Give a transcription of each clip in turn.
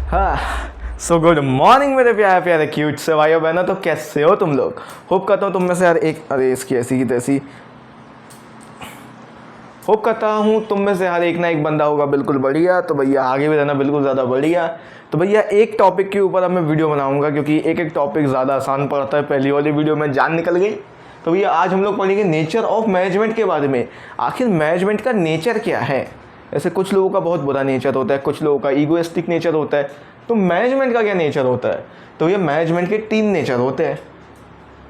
हाँ, so good morning मेरे प्यारे प्यारे क्यूट से भाइयों बहनों। तो कैसे हो तुम लोग? होप करता हूँ तुम में से हर एक, अरे इसकी ऐसी की तैसी, होप करता हूँ तुम में से हर एक ना एक बंदा होगा बिल्कुल बढ़िया। तो भैया आगे भी रहना बिल्कुल ज़्यादा बढ़िया। तो भैया एक टॉपिक के ऊपर अब मैं वीडियो बनाऊंगा क्योंकि एक एक टॉपिक ज़्यादा आसान पड़ता है। पहली वाली वीडियो में जान निकल गई। तो भैया आज हम लोग पढ़ेंगे नेचर ऑफ मैनेजमेंट के बारे में। आखिर मैनेजमेंट का नेचर क्या है? ऐसे कुछ लोगों का बहुत बुरा नेचर होता है, कुछ लोगों का ईगोइस्टिक नेचर होता है। तो मैनेजमेंट का क्या नेचर होता है? तो ये मैनेजमेंट के 3 नेचर होते हैं।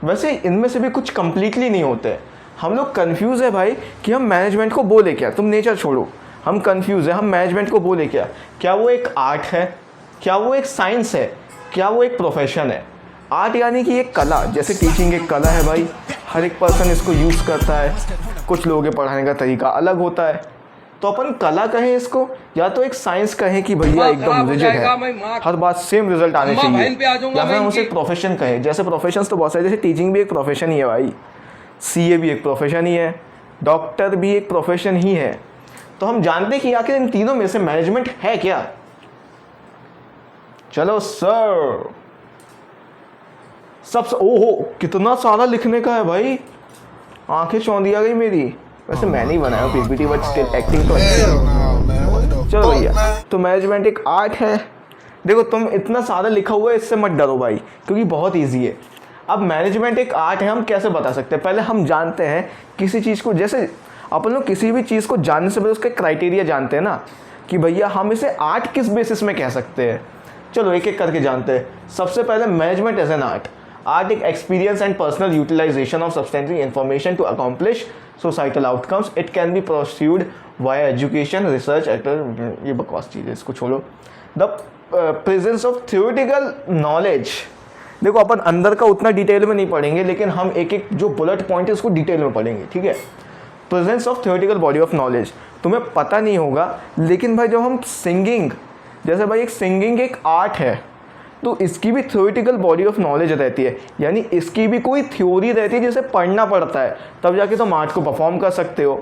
वैसे इनमें से भी कुछ कंप्लीटली नहीं होते। हम लोग कंफ्यूज है भाई कि हम मैनेजमेंट को बोले क्या। तुम नेचर छोड़ो, हम कंफ्यूज है हम मैनेजमेंट को बोले क्या। क्या वो एक आर्ट है? क्या वो एक साइंस है? क्या वो एक प्रोफेशन है? आर्ट यानी कि एक कला, जैसे टीचिंग एक कला है भाई, हर एक पर्सन इसको यूज़ करता है। कुछ लोगों के पढ़ाने का तरीका अलग होता है। तो अपन कला कहें इसको या तो एक साइंस कहें कि भैया एकदम रिजिड है, हर बात सेम रिजल्ट आने चाहिए, या फिर हम उसे एक प्रोफेशन कहें। जैसे प्रोफेशन तो बहुत सारे, जैसे टीचिंग भी एक प्रोफेशन ही है भाई, सीए भी एक प्रोफेशन ही है, डॉक्टर भी एक प्रोफेशन ही है। तो हम जानते हैं कि आखिर इन तीनों में से मैनेजमेंट है क्या? चलो सर, सब ओहो कितना सारा लिखने का है भाई, आंखें चौंधी आ गई मेरी। वैसे मैं नहीं बनाया पीपीटी, बट स्टिल एक्टिंग तो अच्छी है। चलो भैया, तो मैनेजमेंट एक आर्ट है। देखो तुम इतना सारा लिखा हुआ है, इससे मत डरो भाई क्योंकि बहुत ईजी है। अब मैनेजमेंट एक आर्ट है, हम कैसे बता सकते हैं? पहले हम जानते हैं किसी चीज़ को, जैसे अपन लोग किसी भी चीज़ को जानने से पहले उसके क्राइटेरिया जानते हैं ना, कि भैया हम इसे आर्ट किस बेसिस में कह सकते हैं। चलो एक एक करके जानते हैं। सबसे पहले management as an art. Art एक experience and personal utilization of substantial information to accomplish societal outcomes. It can be pursued via education, research, ये बकवास चीज़ है, इसको छोड़ो। The presence of theoretical knowledge। देखो अपन अंदर का उतना डिटेल में नहीं पढ़ेंगे, लेकिन हम एक एक जो बुलेट पॉइंट है उसको डिटेल में पढ़ेंगे, ठीक है। Presence of theoretical body of knowledge. तुम्हें पता नहीं होगा, लेकिन भाई जब हम सिंगिंग, जैसे भाई एक सिंगिंग एक आर्ट है, तो इसकी भी थ्योरेटिकल बॉडी ऑफ नॉलेज रहती है, यानी इसकी भी कोई थ्योरी रहती है जिसे पढ़ना पड़ता है, तब जाके तुम आर्ट को परफॉर्म कर सकते हो।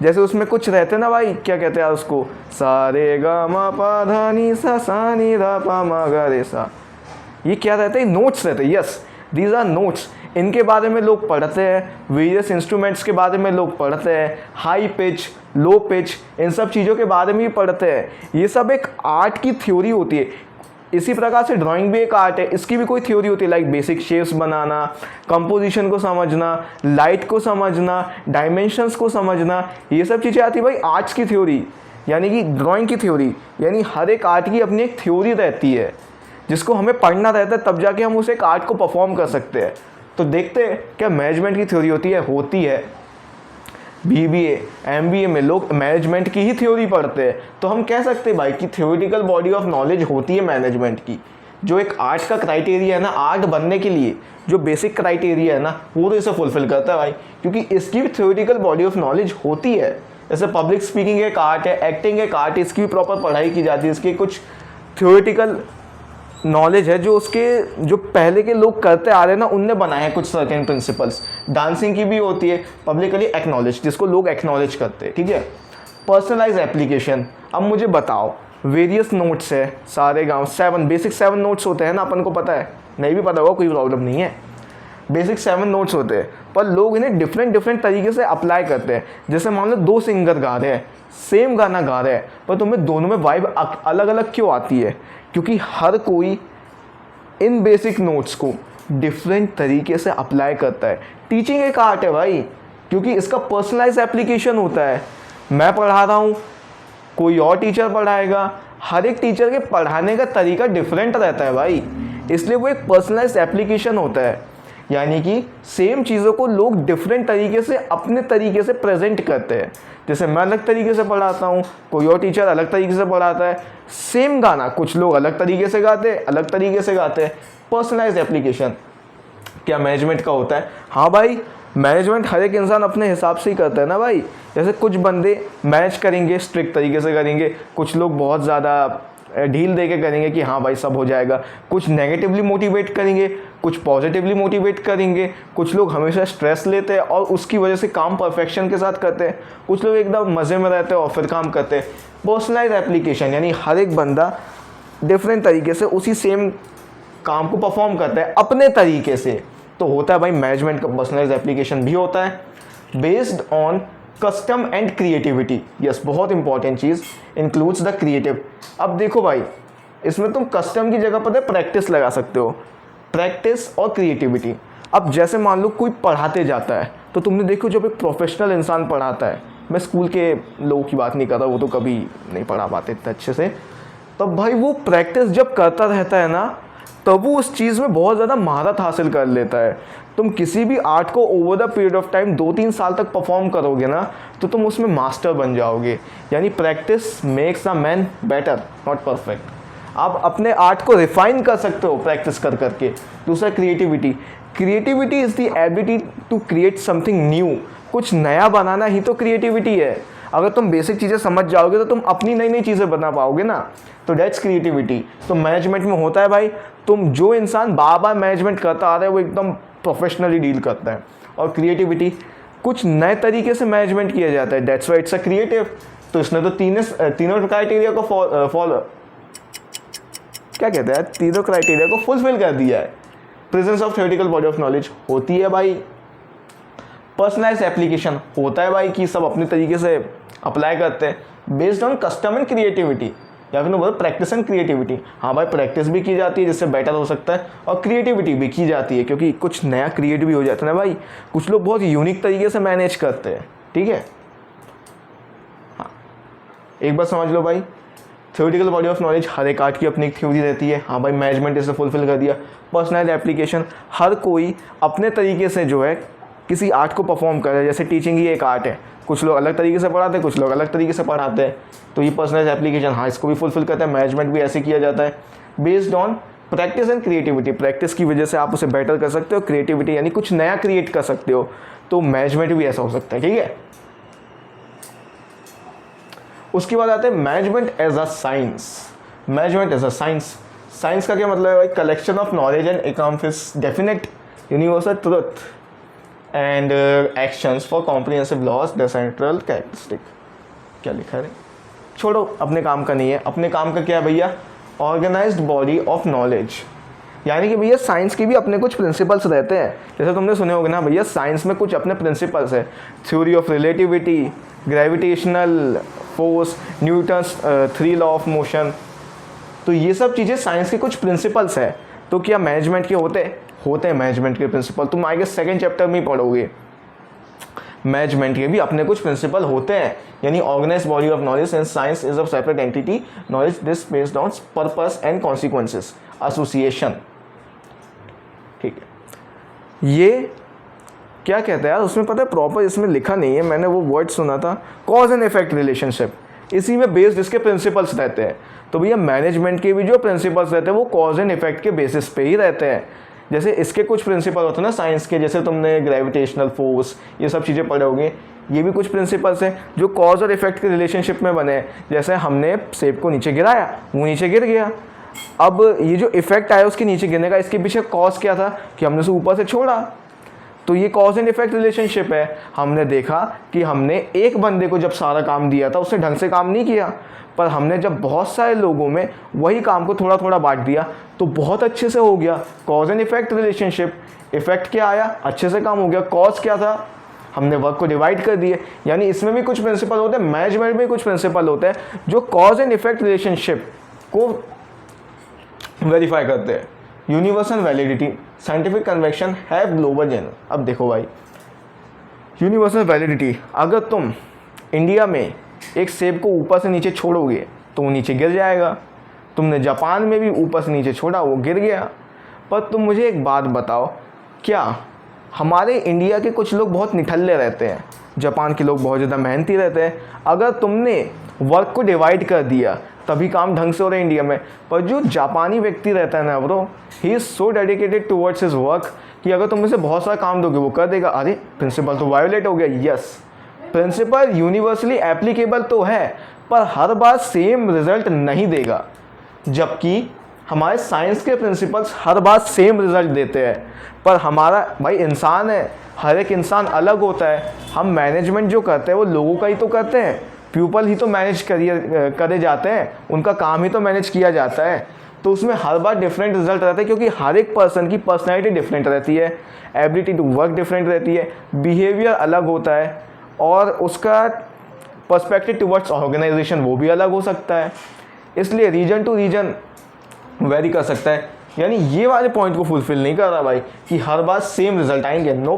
जैसे उसमें कुछ रहते हैं ना भाई, क्या कहते हैं उसको, सा रे गा मा पा धा नी सा नी धा पा मा गा रे सा, ये क्या रहते हैं? नोट्स रहते हैं। Yes, these are notes. इनके बारे में लोग पढ़ते हैं, वेरियस इंस्ट्रूमेंट्स के बारे में लोग पढ़ते हैं, हाई पिच, लो पिच, इन सब चीज़ों के बारे में भी पढ़ते हैं। ये सब एक आर्ट की थ्योरी होती है। इसी प्रकार से ड्राइंग भी एक आर्ट है, इसकी भी कोई थ्योरी होती है, लाइक बेसिक शेप्स बनाना, कंपोजिशन को समझना, लाइट को समझना, डायमेंशंस को समझना, ये सब चीज़ें आती है भाई आर्ट्स की थ्योरी, यानी कि ड्राइंग की थ्योरी। यानी हर एक आर्ट की अपनी एक थ्योरी रहती है जिसको हमें पढ़ना रहता है, तब जाके हम उस एक आर्ट को परफॉर्म कर सकते हैं। तो देखते हैं क्या मैनेजमेंट की थ्योरी होती है। BBA MBA में लोग मैनेजमेंट की ही थ्योरी पढ़ते हैं, तो हम कह सकते हैं भाई कि थ्योरेटिकल बॉडी ऑफ नॉलेज होती है मैनेजमेंट की। जो एक आर्ट का क्राइटेरिया है ना, आर्ट बनने के लिए जो बेसिक क्राइटेरिया है ना, वो तो इसे फुलफिल करता है भाई, क्योंकि इसकी भी थ्योरेटिकल बॉडी ऑफ नॉलेज होती है। जैसे पब्लिक स्पीकिंग एक आर्ट है, एक्टिंग एक आर्ट है, इसकी भी प्रॉपर पढ़ाई की जाती है, इसकी कुछ थ्योरेटिकल नॉलेज है जो उसके जो पहले के लोग करते आ रहे हैं ना, उनने बनाए हैं कुछ सर्टेन प्रिंसिपल्स। डांसिंग की भी होती है पब्लिकली एक्नॉलेज, जिसको लोग एक्नॉलेज करते हैं, ठीक है। Personalise application. अब मुझे बताओ, वेरियस नोट्स है सारे गाँव, 7 बेसिक 7 नोट्स होते हैं ना, अपन को पता है, नहीं भी पता होगा कोई प्रॉब्लम नहीं है। बेसिक 7 नोट्स होते हैं, पर लोग इन्हें डिफरेंट तरीके से अप्लाई करते हैं। जैसे मान लो 2 सिंगर गा रहे हैं, सेम गाना गा रहे हैं, पर तुम्हें दोनों में वाइब अलग अलग क्यों आती है? क्योंकि हर कोई इन बेसिक नोट्स को डिफरेंट तरीके से अप्लाई करता है। टीचिंग एक आर्ट है भाई, क्योंकि इसका पर्सनलाइज एप्लीकेशन होता है। मैं पढ़ा रहा हूँ, कोई और टीचर पढ़ाएगा, हर एक टीचर के पढ़ाने का तरीका डिफरेंट रहता है भाई, इसलिए वो एक पर्सनलाइज एप्लीकेशन होता है। यानी कि सेम चीज़ों को लोग डिफरेंट तरीके से अपने तरीके से प्रेजेंट करते हैं। जैसे मैं अलग तरीके से पढ़ाता हूँ, कोई और टीचर अलग तरीके से पढ़ाता है। सेम गाना कुछ लोग अलग तरीके से गाते हैं, अलग तरीके से गाते हैं। पर्सनलाइज एप्लीकेशन क्या मैनेजमेंट का होता है? हाँ भाई, मैनेजमेंट हर एक इंसान अपने हिसाब से ही करता है ना भाई। जैसे कुछ बंदे मैनेज करेंगे, स्ट्रिक्ट तरीके से करेंगे, कुछ लोग बहुत ज़्यादा ढील दे के करेंगे कि हाँ भाई सब हो जाएगा, कुछ नेगेटिवली मोटिवेट करेंगे, कुछ पॉजिटिवली मोटिवेट करेंगे, कुछ लोग हमेशा स्ट्रेस लेते हैं और उसकी वजह से काम परफेक्शन के साथ करते हैं, कुछ लोग एकदम मज़े में रहते हैं और फिर काम करते हैं। पर्सनलाइज एप्लीकेशन यानी हर एक बंदा डिफरेंट तरीके से उसी सेम काम को परफॉर्म करता है अपने तरीके से, तो होता है भाई मैनेजमेंट का पर्सनलाइज एप्लीकेशन भी होता है based on custom and creativity. Yes, बहुत इंपॉर्टेंट चीज़, इंक्लूड्स द क्रिएटिव। अब देखो भाई, इसमें तुम कस्टम की जगह पर प्रैक्टिस लगा सकते हो, प्रैक्टिस और क्रिएटिविटी। अब जैसे मान लो कोई पढ़ाते जाता है, तो तुमने देखो जब एक प्रोफेशनल इंसान पढ़ाता है, मैं स्कूल के लोगों की बात नहीं कर रहा, वो तो कभी नहीं पढ़ा पाते इतने अच्छे से, तब भाई वो प्रैक्टिस जब करता रहता है ना, तब वो उस चीज़ में बहुत ज़्यादा महारत हासिल कर लेता है। तुम किसी भी आर्ट को over the period of time 2-3 साल तक परफॉर्म करोगे ना, तो तुम उसमें मास्टर बन जाओगे। यानी practice makes a man better, not perfect. आप अपने आर्ट को रिफाइन कर सकते हो प्रैक्टिस कर करके। दूसरा creativity, creativity is the ability to create something new. कुछ नया बनाना ही तो क्रिएटिविटी है। अगर तुम बेसिक चीज़ें समझ जाओगे तो तुम अपनी नई नई चीज़ें बना पाओगे ना, तो डेट्स क्रिएटिविटी। तो मैनेजमेंट में होता है भाई, तुम जो इंसान बार बार मैनेजमेंट करता आ रहा है वो एकदम प्रोफेशनली डील करता है। और क्रिएटिविटी, कुछ नए तरीके से मैनेजमेंट किया जाता है, that's why it's a creative. तो इसने तो तीनों क्राइटेरिया को फॉलो क्या कहते हैं, तीनों क्राइटेरिया को फुलफिल कर दिया है। Presence of theoretical body of knowledge होती है भाई, पर्सनलाइज एप्लीकेशन होता है भाई कि सब अपने तरीके से अप्लाई करते हैं based on custom and creativity, या फिर बोलो प्रैक्टिस एंड क्रिएटिविटी। हाँ भाई, प्रैक्टिस भी की जाती है जिससे बेटर हो सकता है, और क्रिएटिविटी भी की जाती है क्योंकि कुछ नया क्रिएट भी हो जाता है ना भाई। कुछ लोग बहुत यूनिक तरीके से मैनेज करते हैं, ठीक है। हाँ, एक बात समझ लो भाई, थ्योरेटिकल बॉडी ऑफ नॉलेज हर एक आर्ट की अपनी एक थ्योरी रहती है। हाँ भाई, मैनेजमेंट इसे फुलफिल कर दिया। पर्सनलाइज एप्लीकेशन, हर कोई अपने तरीके से जो है किसी आर्ट को परफॉर्म कर रहा है। जैसे टीचिंग ही एक आर्ट है, कुछ लोग अलग तरीके से पढ़ाते हैं, कुछ लोग अलग तरीके से पढ़ाते हैं, तो ये पर्सनलाइज एप्लीकेशन हाँ इसको भी फुलफिल करता है। मैनेजमेंट भी ऐसे किया जाता है based on practice and creativity. Practice की वजह से आप उसे बेटर कर सकते हो, क्रिएटिविटी यानी कुछ नया क्रिएट कर सकते हो, तो मैनेजमेंट भी ऐसा हो सकता है, ठीक है। उसके बाद आते हैं management as a science. Management as a science, science का क्या मतलब है भाई, collection of knowledge and accounts definite universal truth and actions for comprehensive laws the central characteristic. क्या लिखा है, छोड़ो, अपने काम का नहीं है। अपने काम का क्या है भैया, ऑर्गेनाइज्ड बॉडी ऑफ नॉलेज। यानी कि भैया साइंस के भी अपने कुछ प्रिंसिपल्स रहते हैं। जैसे तुमने सुने होगे ना भैया, साइंस में कुछ अपने प्रिंसिपल्स है, theory of relativity, gravitational force, Newton's 3 law of motion. तो ये सब चीज़ें साइंस के कुछ प्रिंसिपल्स है। तो क्या मैनेजमेंट के होते हैं मैनेजमेंट के प्रिंसिपल, तुम आगे सेकंड चैप्टर में ही पढ़ोगे। मैनेजमेंट के भी अपने कुछ प्रिंसिपल होते हैं, यानी organised body of knowledge and science is of separate entity, knowledge this based on purpose and consequences, association, ठीक है। ये क्या कहता है यार, उसमें पता है प्रॉपर इसमें लिखा नहीं है, मैंने वो वर्ड सुना था, कॉज एंड इफेक्ट रिलेशनशिप, इसी में बेस्ड इसके प्रिंसिपल्स रहते हैं। तो भैया मैनेजमेंट के भी जो प्रिंसिपल्स रहते हैं वो कॉज एंड इफेक्ट के बेसिस पे ही रहते हैं। जैसे इसके कुछ प्रिंसिपल होते हैं ना साइंस के, जैसे तुमने ग्रेविटेशनल फोर्स ये सब चीज़ें पढ़े होंगे, ये भी कुछ प्रिंसिपल्स हैं जो कॉज और इफेक्ट के रिलेशनशिप में बने हैं। जैसे हमने सेब को नीचे गिराया, वो नीचे गिर गया, अब ये जो इफेक्ट आया उसके नीचे गिरने का, इसके पीछे कॉज क्या था कि हमने उसे ऊपर से छोड़ा, तो ये कॉज एंड इफेक्ट रिलेशनशिप है। हमने देखा कि हमने एक बंदे को जब सारा काम दिया था उसने ढंग से काम नहीं किया, पर हमने जब बहुत सारे लोगों में वही काम को थोड़ा थोड़ा बांट दिया तो बहुत अच्छे से हो गया। Cause and effect relationship, effect क्या आया, अच्छे से काम हो गया। कॉज क्या था, हमने वर्क को डिवाइड कर दिए। यानी इसमें भी कुछ प्रिंसिपल होते हैं, मैनेजमेंट में कुछ प्रिंसिपल होते हैं जो कॉज एंड इफेक्ट रिलेशनशिप को वेरीफाई करते हैं। Universal validity, scientific convection have global general. अब देखो भाई, यूनिवर्सल वैलिडिटी, अगर तुम इंडिया में एक सेब को ऊपर से नीचे छोड़ोगे तो वो नीचे गिर जाएगा। तुमने जापान में भी ऊपर से नीचे छोड़ा, वो गिर गया। पर तुम मुझे एक बात बताओ, क्या हमारे इंडिया के कुछ लोग बहुत निठल्ले रहते हैं, जापान के लोग बहुत ज़्यादा मेहनती रहते हैं। अगर तुमने वर्क को डिवाइड कर दिया तभी काम ढंग से हो रहा है इंडिया में। पर जो जापानी व्यक्ति रहता है ना bro, he is so dedicated towards his work कि अगर तुम उसे बहुत सारा काम दोगे वो कर देगा। अरे प्रिंसिपल तो वायोलेट हो गया। यस, प्रिंसिपल यूनिवर्सली एप्लीकेबल तो है पर हर बार सेम रिजल्ट नहीं देगा, जबकि हमारे साइंस के प्रिंसिपल्स हर बार सेम रिजल्ट देते हैं। पर हमारा भाई इंसान है, हर एक इंसान अलग होता है। हम मैनेजमेंट जो करते हैं वो लोगों का ही तो करते हैं, प्यूपल ही तो मैनेज करे जाते हैं, उनका काम ही तो मैनेज किया जाता है। तो उसमें हर बार डिफरेंट रिजल्ट रहता है, क्योंकि हर एक पर्सन की पर्सनैलिटी डिफरेंट रहती है, एबिलिटी टू वर्क डिफरेंट रहती है, बिहेवियर अलग होता है, और उसका पर्सपेक्टिव टुवर्ड्स ऑर्गेनाइजेशन वो भी अलग हो सकता है। इसलिए रीजन टू रीजन वेरी कर सकता है। यानी ये वाले पॉइंट को फुलफिल नहीं कर रहा भाई कि हर बार सेम रिजल्ट आएंगे। No,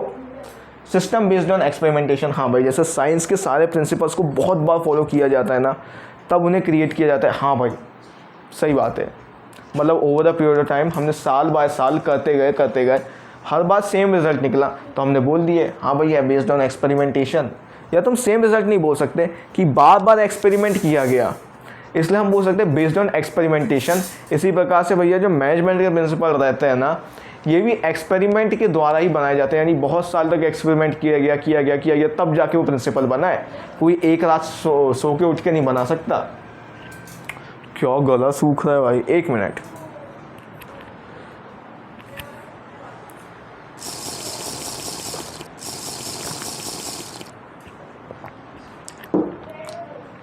system based on experimentation. हाँ भाई, जैसे साइंस के सारे प्रिंसिपल्स को बहुत बार फॉलो किया जाता है ना, तब उन्हें क्रिएट किया जाता है। हाँ भाई, सही बात है। मतलब over the period of time हमने साल बाय साल करते गए, हर बार सेम रिजल्ट निकला, तो हमने बोल दिए हाँ भाई, है बेस्ड ऑन एक्सपेरिमेंटेशन। या तुम सेम रिजल्ट नहीं बोल सकते कि बार बार एक्सपेरिमेंट किया गया, इसलिए हम बोल सकते हैं बेस्ड ऑन एक्सपेरिमेंटेशन। इसी प्रकार से भैया जो मैनेजमेंट के प्रिंसिपल रहते हैं ना, ये भी एक्सपेरिमेंट के द्वारा ही बनाए जाते हैं। यानी बहुत साल तक एक्सपेरिमेंट किया गया, तब जाके वो प्रिंसिपल बना है। कोई एक रात सो के उठ के नहीं बना सकता। क्या गला सूख रहा है भाई, 1 मिनट।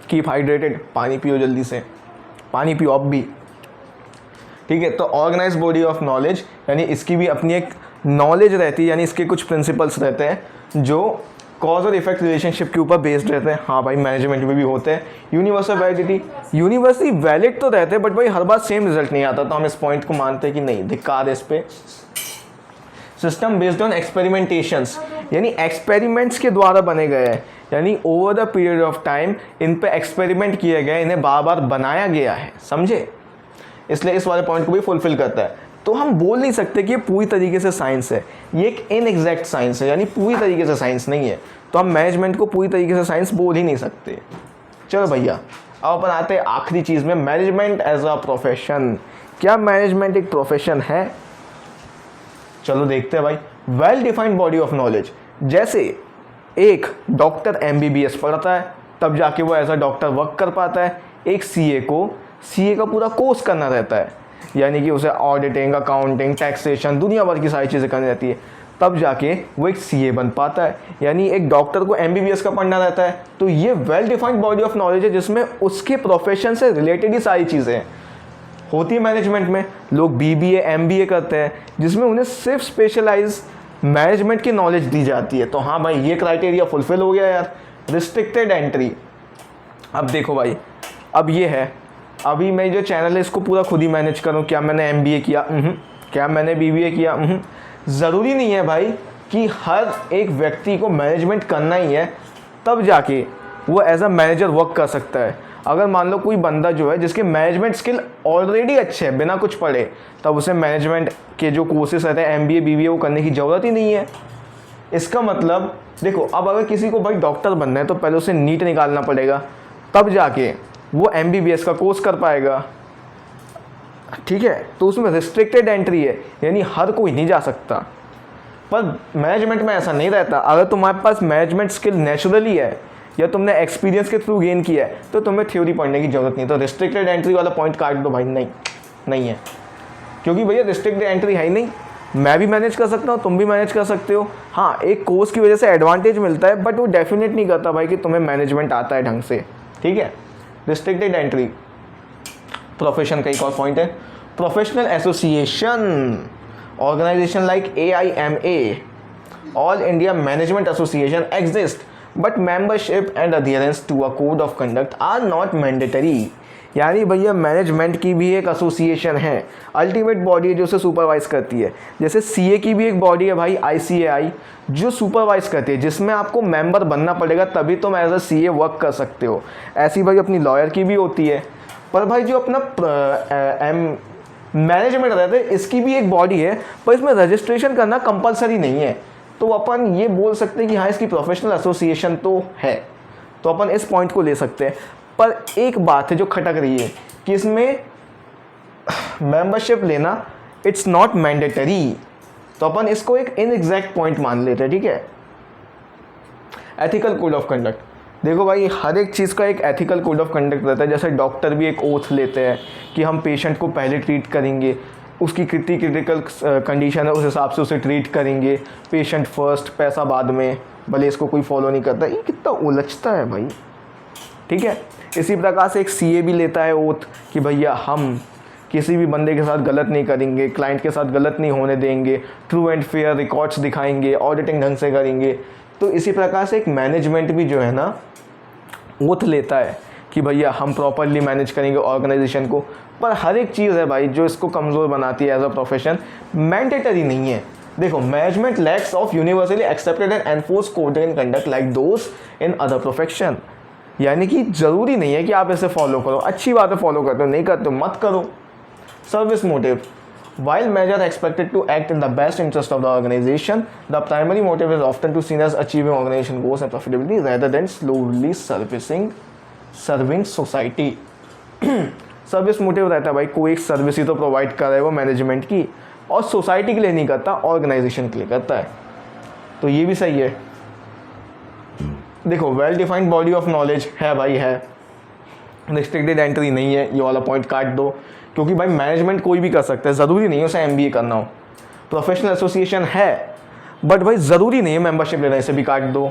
कीप हाइड्रेटेड, पानी पियो जल्दी से, पानी पियो अब भी, ठीक है। तो ऑर्गेनाइज बॉडी ऑफ नॉलेज, यानी इसकी भी अपनी एक नॉलेज रहती है, यानी इसके कुछ प्रिंसिपल्स रहते हैं जो कॉज और इफेक्ट रिलेशनशिप के ऊपर बेस्ड रहते हैं। हाँ भाई, मैनेजमेंट में भी होते हैं। यूनिवर्सल वैलिडिटी, यूनिवर्सली वैलिड तो रहते हैं, बट भाई हर बार सेम रिजल्ट नहीं आता, तो हम इस पॉइंट को मानते हैं कि नहीं, धिक्कार इस पे। सिस्टम बेस्ड ऑन एक्सपेरिमेंटेशंस, यानी एक्सपेरिमेंट्स के द्वारा बने गए हैं, यानी over the period of time in पे एक्सपेरिमेंट किए गए, इन्हें बार बार बनाया गया है, समझे। इसलिए इस वाले पॉइंट को भी फुलफिल करता है। तो हम बोल नहीं सकते कि ये पूरी तरीके से साइंस है, ये एक इनएग्जैक्ट साइंस है, यानी पूरी तरीके से साइंस नहीं है। तो हम मैनेजमेंट को पूरी तरीके से साइंस बोल ही नहीं सकते। चलो भैया, अब अपन आते हैं आखिरी चीज़ में, मैनेजमेंट एज अ प्रोफेशन। क्या मैनेजमेंट एक प्रोफेशन है? चलो देखते हैं भाई। Well defined body of knowledge, जैसे एक डॉक्टर MBBS पढ़ता है, तब जाके वो एज अ डॉक्टर वर्क कर पाता है। एक CA को CA का पूरा कोर्स करना रहता है, यानी कि उसे ऑडिटिंग, अकाउंटिंग, टैक्सेशन, दुनिया भर की सारी चीज़ें करनी रहती है, तब जाके वो एक CA बन पाता है। यानी एक डॉक्टर को MBBS का पढ़ना रहता है। तो ये well defined body of knowledge है, जिसमें उसके प्रोफेशन से रिलेटेड ही सारी चीज़ें होती है। मैनेजमेंट में लोग BBA MBA करते हैं, जिसमें उन्हें सिर्फ स्पेशलाइज मैनेजमेंट की नॉलेज दी जाती है। तो हाँ भाई, ये क्राइटेरिया फुलफिल हो गया यार। रिस्ट्रिक्टेड एंट्री, अब देखो भाई, अब ये है, अभी मैं जो चैनल है इसको पूरा खुद ही मैनेज करूँ। क्या मैंने MBA किया? क्या मैंने BBA किया? ज़रूरी नहीं है भाई कि हर एक व्यक्ति को मैनेजमेंट करना ही है, तब जाके वो एज अ मैनेजर वर्क कर सकता है। अगर मान लो कोई बंदा जो है जिसके मैनेजमेंट स्किल ऑलरेडी अच्छे हैं बिना कुछ पढ़े, तब उसे मैनेजमेंट के जो कोर्सेस रहते हैं MBA BBA वो करने की ज़रूरत ही नहीं है। इसका मतलब देखो, अब अगर किसी को भाई डॉक्टर बनना है तो पहले उसे नीट निकालना पड़ेगा, तब जाके वो MBBS का कोर्स कर पाएगा, ठीक है। तो उसमें रिस्ट्रिक्टेड एंट्री है, यानी हर कोई नहीं जा सकता। पर मैनेजमेंट में ऐसा नहीं रहता। अगर तुम्हारे पास मैनेजमेंट स्किल नेचुरली है या तुमने एक्सपीरियंस के थ्रू गेन किया है, तो तुम्हें थ्योरी पढ़ने की ज़रूरत नहीं। तो रिस्ट्रिक्टेड एंट्री वाला पॉइंट काट दो भाई, नहीं है, क्योंकि भैया रिस्ट्रिक्टेड एंट्री है ही नहीं। मैं भी मैनेज कर सकता हूँ, तुम भी मैनेज कर सकते हो। हाँ, एक कोर्स की वजह से एडवांटेज मिलता है, बट वो डेफिनेट नहीं करता भाई कि तुम्हें मैनेजमेंट आता है ढंग से, ठीक है। Restricted entry. प्रोफेशन का एक और पॉइंट है, professional association, organization like AIMA, all India management association exist, but membership and adherence to a code of conduct are not mandatory. यानी भैया मैनेजमेंट की भी एक एसोसिएशन है, अल्टीमेट बॉडी है जो उसे सुपरवाइज करती है। जैसे CA की भी एक बॉडी है भाई, ICAI, जो सुपरवाइज करती है, जिसमें आपको मेंबर बनना पड़ेगा, तभी तुम एज अ CA वर्क कर सकते हो। ऐसी भाई अपनी लॉयर की भी होती है। पर भाई जो अपना मैनेजमेंट रहता है, इसकी भी एक बॉडी है, पर इसमें रजिस्ट्रेशन करना कंपलसरी नहीं है। तो अपन ये बोल सकते हैं कि हाँ, इसकी प्रोफेशनल एसोसिएशन तो है, तो अपन इस पॉइंट को ले सकते हैं। पर एक बात है जो खटक रही है कि इसमें मेंबरशिप लेना इट्स नॉट मैंडेटरी, तो अपन इसको एक इनएग्जैक्ट पॉइंट मान लेते हैं, ठीक है। एथिकल कोड ऑफ कंडक्ट, देखो भाई, हर एक चीज़ का एक एथिकल कोड ऑफ कंडक्ट रहता है। जैसे डॉक्टर भी एक ओथ लेते हैं कि हम पेशेंट को पहले ट्रीट करेंगे, उसकी कितनी क्रिटिकल कंडीशन है उस हिसाब से उसे ट्रीट करेंगे, पेशेंट फर्स्ट, पैसा बाद में। भले इसको कोई फॉलो नहीं करता। ये कितना उलझता है भाई। ठीक है। इसी प्रकार से एक सीए भी लेता है ओथ कि भैया हम किसी भी बंदे के साथ गलत नहीं करेंगे, क्लाइंट के साथ गलत नहीं होने देंगे, ट्रू एंड फेयर रिकॉर्ड्स दिखाएंगे, ऑडिटिंग ढंग से करेंगे। तो इसी प्रकार से एक मैनेजमेंट भी जो है ना ओथ लेता है कि भैया हम प्रॉपरली मैनेज करेंगे ऑर्गेनाइजेशन को। पर हर एक चीज़ है भाई जो इसको कमज़ोर बनाती है एज अ प्रोफेशन, मैंडेटरी नहीं है। देखो, management lakhs of universally accepted and enforce code and conduct like those in other profession. यानी कि ज़रूरी नहीं है कि आप इसे फॉलो करो, अच्छी बात है फॉलो करते हो, नहीं करते हो मत करो। Service motive, while measures are expected to act in the best interest of the organization, the primary motive is often to seen as achieving organization goals and profitability rather than slowly serving society। Service motive रहता है भाई, कोई एक service ही तो provide कर रहा है वो मैनेजमेंट की, और सोसाइटी के लिए नहीं करता, ऑर्गेनाइजेशन के लिए करता है। तो ये भी सही है। देखो, well defined body of knowledge है भाई, है, रिस्ट्रिक्टेड एंट्री नहीं है, ये वाला पॉइंट काट दो, क्योंकि भाई मैनेजमेंट कोई भी कर सकता है, ज़रूरी नहीं है उसे एमबीए करना हो। प्रोफेशनल एसोसिएशन है बट भाई ज़रूरी नहीं है मेंबरशिप लेना, इसे भी काट दो।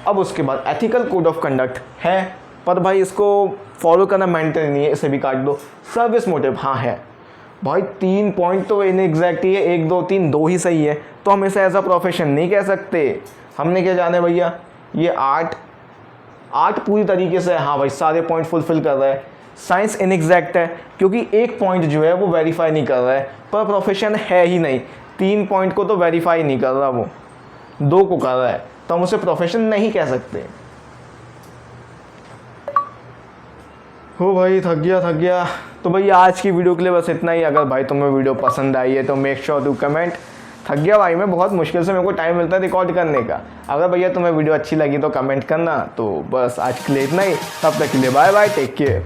अब उसके बाद एथिकल कोड ऑफ कंडक्ट है, पर भाई इसको फॉलो करना मैंडेटरी नहीं है, इसे भी काट दो। सर्विस मोटिव हाँ है भाई, 3 पॉइंट तो इनएग्जैक्ट ही है, 1 2 3 2 ही सही है, तो हम इसे एज अ प्रोफेशन नहीं कह सकते। हमने क्या जाने भैया, ये 8 पूरी तरीके से हाँ भाई सारे पॉइंट फुलफिल कर रहा है। साइंस इनएग्जैक्ट है क्योंकि एक पॉइंट जो है वो वेरीफाई नहीं कर रहा है, पर प्रोफेशन है ही नहीं, 3 पॉइंट को तो वेरीफाई नहीं कर रहा, वो 2 को कर रहा है, तो हम उसे प्रोफेशन नहीं कह सकते। हो भाई, थक गया। तो भाई आज की वीडियो के लिए बस इतना ही। अगर भाई तुम्हें वीडियो पसंद आई है तो मेक श्योर टू कमेंट। थक गया भाई मैं, बहुत मुश्किल से मेरे को टाइम मिलता है रिकॉर्ड करने का। अगर भैया तुम्हें वीडियो अच्छी लगी तो कमेंट करना। तो बस आज के लिए इतना ही, तब तक के लिए बाय बाय, टेक केयर।